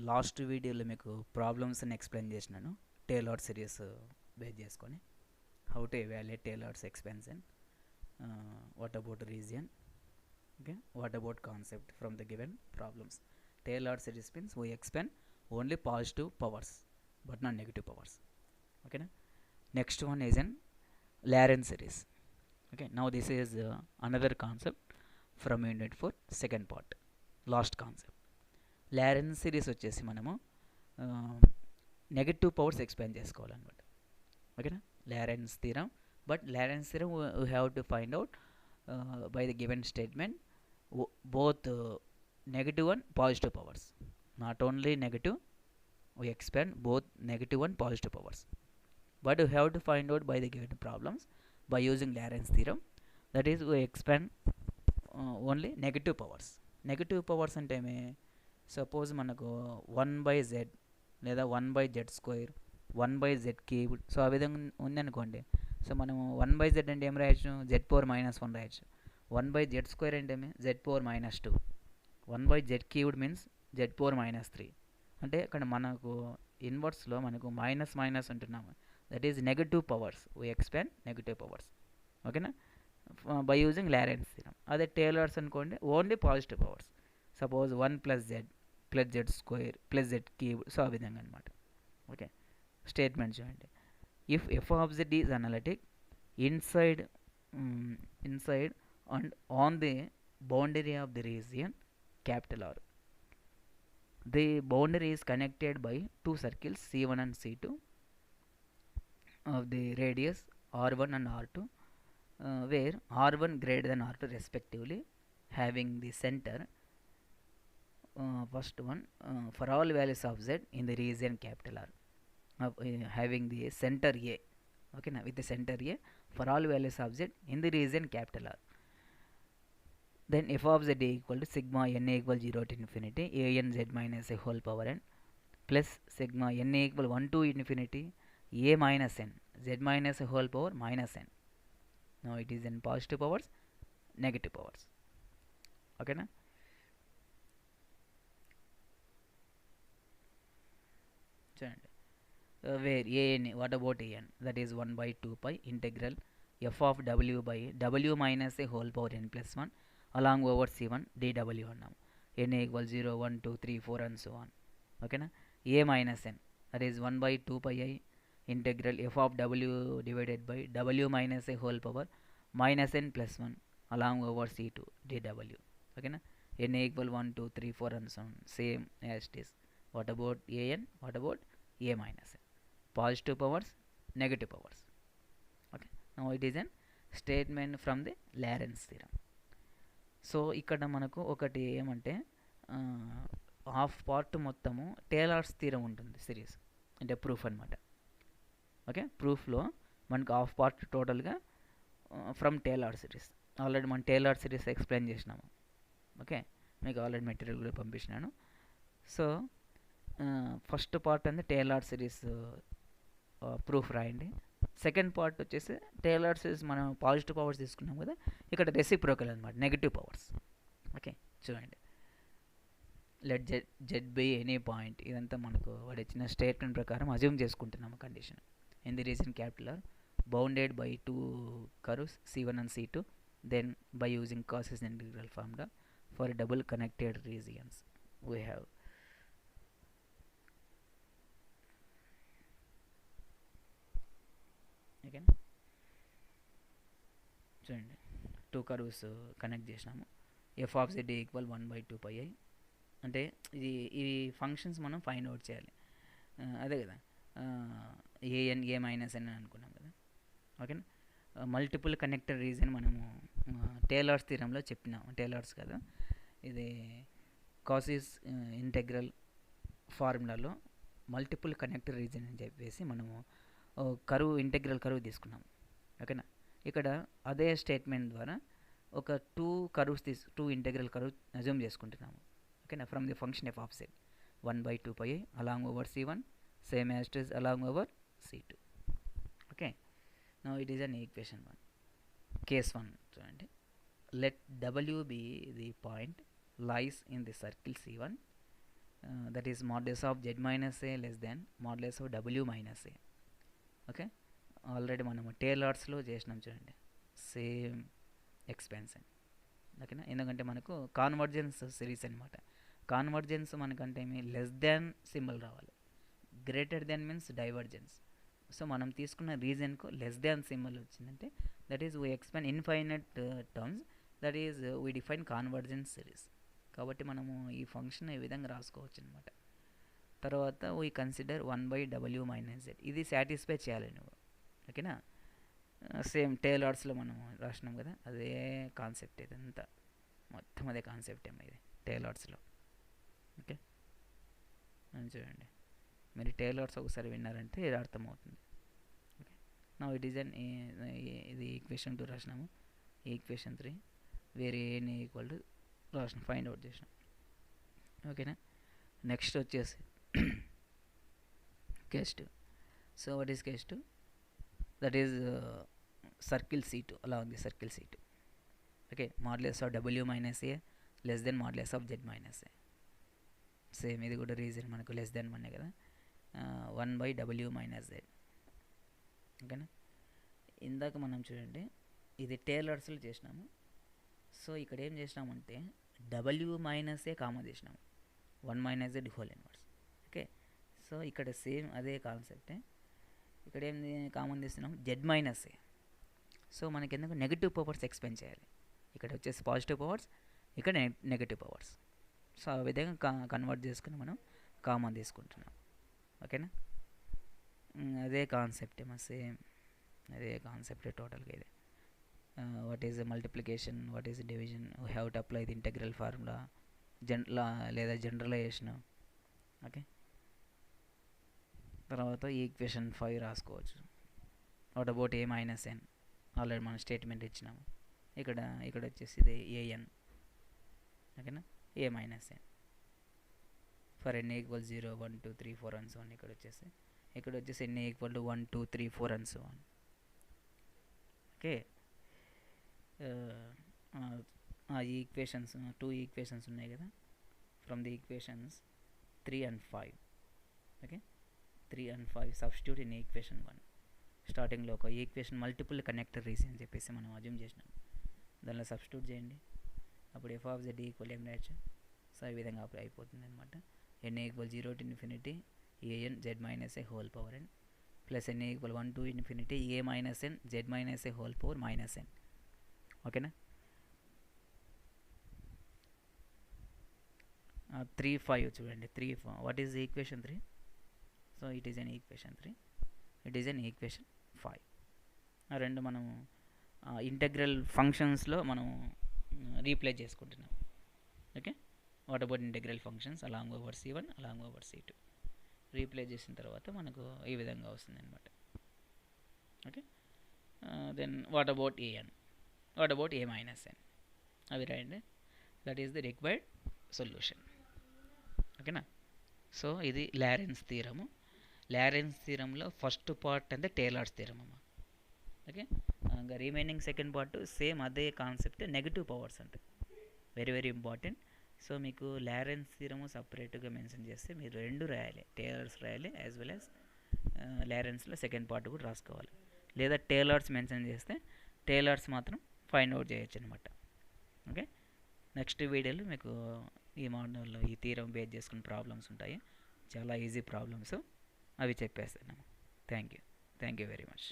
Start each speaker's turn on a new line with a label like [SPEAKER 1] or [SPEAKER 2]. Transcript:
[SPEAKER 1] Last వీడియోలో మీకు ప్రాబ్లమ్స్ని ఎక్స్ప్లెయిన్ చేసినాను టేలర్ సిరీస్ బేస్ చేసుకొని how to evaluate Taylor's expansion what about region okay what about concept from the given problems Taylor series means we expand only positive powers but not negative powers ఓకేనా next one is an Laurent's series okay now this is another concept from unit 4 second part last concept Lawrence series వచ్చేసి మనము negative powers explain చేసుకోవాలన్నమాట ఓకేనా Lawrence theorem but Lawrence theorem we have to find out by the given statement both negative and positive powers not only negative we explain both negative and positive powers but you have to find out by the given problems by using Lorentz theorem, that is we expand only negative powers. Negative powers అంటే suppose మనకు 1/z లేదా 1/z² 1/z³ so ఆ విధంగా ఉందనుకోండి so మనము 1/z అంటే ఏం రాయొచ్చు z⁻−1 రాయొచ్చు 1/z² అంటే z⁻−2 1/z³ మీన్స్ z⁻−3 అంటే ఇక్కడ మనకు ఇన్వర్స్లో మనకు మైనస్ మైనస్ ఉంటున్నాము that is negative powers we expand negative powers okay na by using Lorentz theorem అదే టేలర్స్ అనుకోండి only positive powers suppose 1 + z + z² + z³ so ఆ విధంగా అనమాట ఓకే స్టేట్మెంట్ చూడండి if f of z is analytic inside and on the boundary of the region capital R the boundary is connected by two circles C1 and C2 of the radius r1 and r2 where r1 greater than r2 respectively having the center first one for all values of z in the region capital R having the center A okay now with the center A for all values of z in the region capital R then f of z equal to sigma n equal 0 to infinity a n z minus a whole power n plus sigma n equal 1 to infinity a minus n z minus a whole power minus n now it is in positive powers negative powers okay na where a n what about a n that is 1/2 pi integral f of w by w minus a whole power n plus 1 along over c1 dw అన్నాము n equal 0 1 2 3 4 and so on okay na a minus n that is 1/2 pi I integral f of w divided by w minus a whole power minus n plus 1 along over c2 dw okay na n equal 1 2 3 4 and so on same as it is what about a n what about a minus n positive powers negative powers okay now it is an statement from the Lorentz theorem so ఇక్కడ మనకు ఒకటి ఏమంటే half part మొత్తము tailors theorem ఉంటుంది series అంటే proof అనమాట okay ప్రూఫ్లో మనకు half part టోటల్గా ఫ్రమ్ టేలర్ సిరీస్ ఆల్రెడీ మనం టేలర్ సిరీస్ ఎక్స్ప్లెయిన్ చేసినాము ఓకే మీకు ఆల్రెడీ మెటీరియల్ కూడా పంపించినాను సో ఫస్ట్ పార్ట్ అనేది టేలర్ సిరీస్ ప్రూఫ్ రాయండి సెకండ్ పార్ట్ వచ్చేసి టేలర్ సిరీస్ మనం పాజిటివ్ పవర్స్ తీసుకున్నాం కదా ఇక్కడ రెసిప్రోకల్ అనమాట నెగిటివ్ పవర్స్ ఓకే చూడండి let Z by any point ఇదంతా మనకు వాడు ఇచ్చిన స్టేట్మెంట్ ప్రకారం అజ్యూమ్ చేసుకుంటున్నాము condition in the region capital R bounded by two curves C1 and C2 then by using Cauchy integral formula for double connected regions we have again చూడండి two curves connect చేసినాము f of z equal 1/2 pi I అంటే ఈ functions మనం find out చేయాలి అదే కదా AN A minus ఎన్ అనుకున్నాం కదా ఓకేనా మల్టిపుల్ కనెక్టర్ రీజన్ మనము టేలర్స్ థీరంలో చెప్పినాం టేలర్స్ కదా ఇది కాసిస్ ఇంటెగ్రల్ ఫార్ములాలో మల్టిపుల్ కనెక్టర్ రీజన్ అని చెప్పేసి మనము కరువు ఇంటెగ్రల్ కరువు తీసుకున్నాం ఓకేనా ఇక్కడ అదే స్టేట్మెంట్ ద్వారా ఒక టూ ఇంటెగ్రల్ కరువు అజ్యూమ్ చేసుకుంటున్నాము ఓకేనా from the function f of z 1/2 pi along over c1 same as it is along over c2 okay now it is an equation 1 case 1 చూడండి let w be the point lies in the circle c1 that is modulus of z minus A less than modulus of w minus A. Okay, already మనము టేలర్స్లో చేసినాం చూడండి, same expansion. ఓకేనా, ఎందుకంటే మనకు convergence series అనమాట. Convergence మనకంటే ఏమి less than symbol రావాలి, greater than means divergence. So మనం తీసుకున్న రీజన్కు లెస్ దాన్ సింబల్ వచ్చిందంటే that is we expand infinite terms, that is we define convergence series. కాబట్టి మనము ఈ ఫంక్షన్ ఈ విధంగా రాసుకోవచ్చు అనమాట. తర్వాత we consider 1/w minus z, ఇది సాటిస్ఫై చేయాలి నువ్వు. ఓకేనా, సేమ్ టేలర్స్లో మనం రాసినాం కదా, అదే కాన్సెప్ట్ ఇదంతా, మొత్తం అదే కాన్సెప్ట్ ఏమో ఇది టేలర్స్లో. ఓకే, చూడండి, మీరు టేలర్స్ ఒకసారి విన్నారంటే ఇది అర్థమవుతుంది. ఓకే, నా ఇట్ ఈస్ అన్ ఇది ఈక్వేషన్ 2 రాసినాము, ఈక్వేషన్ 3 వేరే ఏని ఈక్వల్ టు రాసినాం, ఫైండ్ అవుట్ చేసినాం. ఓకేనా, నెక్స్ట్ వచ్చేసి case 2. So what is case 2? That is circle C2, along the circle C2. Okay, modulus of w minus a less than modulus of z minus a. Same ఇది కూడా reason మనకు less than మనే కదా, 1/w minus z. ఓకేనా, ఇందాక మనం చూడండి ఇది టేలర్స్లో చేసినాము. సో ఇక్కడ ఏం చేసినామంటే w మైనస్ ఏ కామన్ చేసినాము, 1 minus z whole inverse. Okay, so ఇక్కడ సేమ్ అదే కాన్సెప్టే, ఇక్కడ ఏం కామన్ చేస్తున్నాం z మైనస్ ఏ. సో మనకి ఎందుకు నెగిటివ్ పవర్స్ ఎక్స్పెండ్ చేయాలి, ఇక్కడ వచ్చేసి పాజిటివ్ పవర్స్, ఇక్కడ నెగిటివ్ పవర్స్. సో ఆ విధంగా కన్వర్ట్ చేసుకుని మనం కామన్ తీసుకుంటున్నాం. ఓకేనా, అదే కాన్సెప్ట్ ఏమో, సేమ్ అదే కాన్సెప్ట్ టోటల్గా ఇదే. What is multiplication, what is division, we have to apply the integral formula, లేదా జనరలైజేషన్. ఓకే, తర్వాత ఈక్వేషన్ 5 రాసుకోవచ్చు. What about a minus n, already మనం స్టేట్మెంట్ ఇచ్చినాము. ఇక్కడ వచ్చేసి ఇది an. ఓకేనా, a minus n for n equal 0, 1, 2, 3, 4 and so on. ఇక్కడ వచ్చేసి n equal to 1, 2, 3, 4 and so on. Okay, ఈ ఈక్వేషన్స్ 2 ఈక్వేషన్స్ ఉన్నాయి కదా, from the equations 3 and 5. Okay, 3 and 5 substitute in equation 1. స్టార్టింగ్లో ఒక ఈక్వేషన్ మల్టిపుల్ కనెక్టర్ రీజన్ అని చెప్పేసి మనం అజ్యూమ్ చేసినాం, దానిలో సబ్స్టిట్యూట్ చేయండి, అప్పుడు f ఆఫ్ z ఈక్వల్ ఏం రాయచ్చు. సో ఈ విధంగా అప్పుడు అయిపోతుంది అనమాట. n equal 0 to infinity an z minus A whole power n plus n equal 1 to infinity a minus n z minus A whole power minus n. ఓకేనా, 3, 5 చూడండి, 3, 4 what is equation 3? So it is an equation 3, it is an equation 5. ఆ రెండు మనము integral ఫంక్షన్స్లో మనం replace చేసుకుంటున్నాం. Okay, what about integral functions along over C1 along over C2 replace చేసిన తర్వాత మనకు ఈ విధంగా వస్తుంది అనమాట. Okay, then what about an, what about a minus n, అవి రాయండి. That is the required solution. ఓకేనా, సో ఇది లారెన్స్ థీరము. లారెన్స్ థీరంలో ఫస్ట్ పార్ట్ అంటే టేలర్స్ థీరం అమ్మ. ఓకే, ఇంకా రిమైనింగ్ సెకండ్ పార్ట్ సేమ్ అదే కాన్సెప్ట్, నెగిటివ్ పవర్స్ అంటే వెరీ వెరీ ఇంపార్టెంట్. సో మీకు లారెన్స్ థీరము సపరేట్గా మెన్షన్ చేస్తే మీరు రెండు రాయాలి, టేలర్స్ రాయాలి యాజ్ వెల్ యాజ్ లారెన్స్లో సెకండ్ పార్ట్ కూడా రాసుకోవాలి. లేదా టేలర్స్ మెన్షన్ చేస్తే టేలర్స్ మాత్రం ఫైండ్ అవుట్ చేయొచ్చు అనమాట. ఓకే, నెక్స్ట్ వీడియోలో మీకు ఈ మోడల్లో ఈ థీరం బేస్ చేసుకుని ప్రాబ్లమ్స్ ఉంటాయి, చాలా ఈజీ ప్రాబ్లమ్స్, అవి చెప్పేస్తాను. Thank you very much.